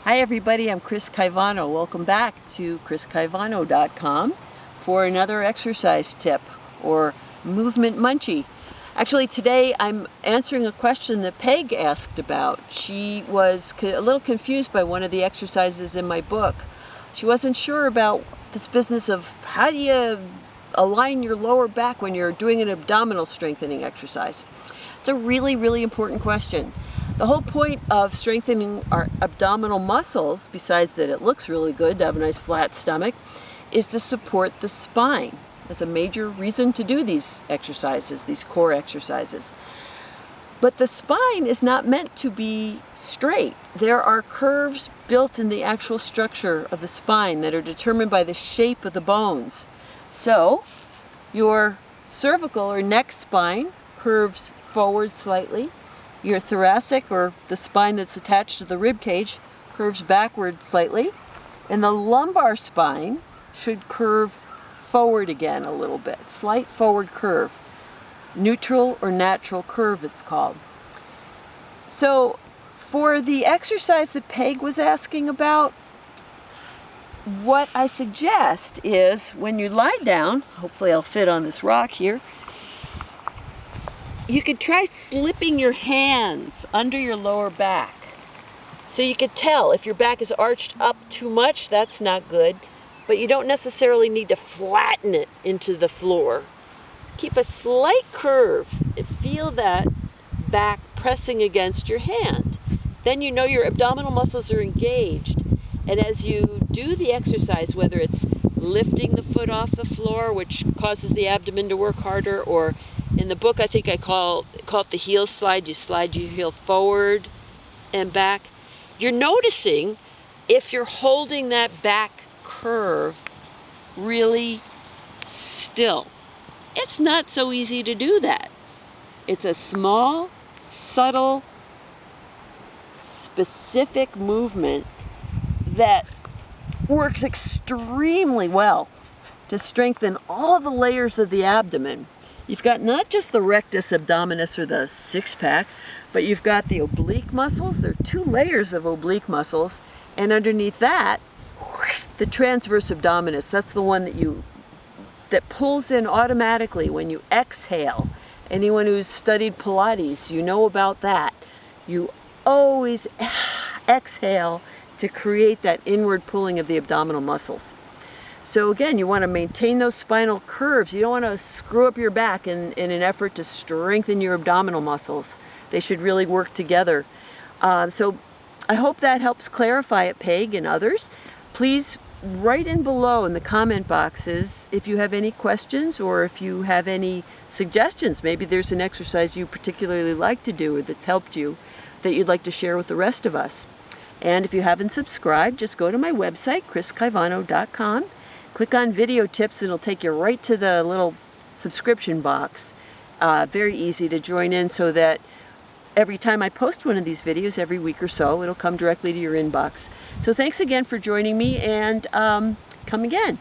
Hi everybody, I'm Chris Caivano. Welcome back to chriscaivano.com for another exercise tip or movement munchie. Actually, today I'm answering a question that Peg asked about. She was a little confused by one of the exercises in my book. She wasn't sure about this business of how do you align your lower back when you're doing an abdominal strengthening exercise. It's a really, really important question. The whole point of strengthening our abdominal muscles, besides that it looks really good to have a nice flat stomach, is to support the spine. That's a major reason to do these exercises, these core exercises. But the spine is not meant to be straight. There are curves built in the actual structure of the spine that are determined by the shape of the bones. So, your cervical or neck spine curves forward slightly. Your thoracic, or the spine that's attached to the rib cage, curves backward slightly. And the lumbar spine should curve forward again a little bit. Slight forward curve. Neutral or natural curve, it's called. So for the exercise that Peg was asking about, what I suggest is when you lie down, hopefully I'll fit on this rock here, you could try slipping your hands under your lower back. So you could tell if your back is arched up too much, that's not good. But you don't necessarily need to flatten it into the floor. Keep a slight curve and feel that back pressing against your hand. Then you know your abdominal muscles are engaged. And as you do the exercise, whether it's lifting the foot off the floor, which causes the abdomen to work harder, or in the book I think I call it the heel slide. You slide your heel forward and back. You're noticing if you're holding that back curve really still. It's not so easy to do that. It's a small, subtle, specific movement that works extremely well to strengthen all the layers of the abdomen. You've got not just the rectus abdominis or the six-pack, but you've got the oblique muscles. There are two layers of oblique muscles, and underneath that, the transverse abdominis. That's the one that pulls in automatically when you exhale. Anyone who's studied Pilates, you know about that. You always exhale to create that inward pulling of the abdominal muscles. So again, you want to maintain those spinal curves. You don't want to screw up your back in an effort to strengthen your abdominal muscles. They should really work together. So I hope that helps clarify it, Peg and others. Please write in below in the comment boxes if you have any questions or if you have any suggestions. Maybe there's an exercise you particularly like to do or that's helped you that you'd like to share with the rest of us. And if you haven't subscribed, just go to my website, chriscaivano.com. Click on video tips and it'll take you right to the little subscription box. Very easy to join in so that every time I post one of these videos, every week or so, it'll come directly to your inbox. So thanks again for joining me, and come again.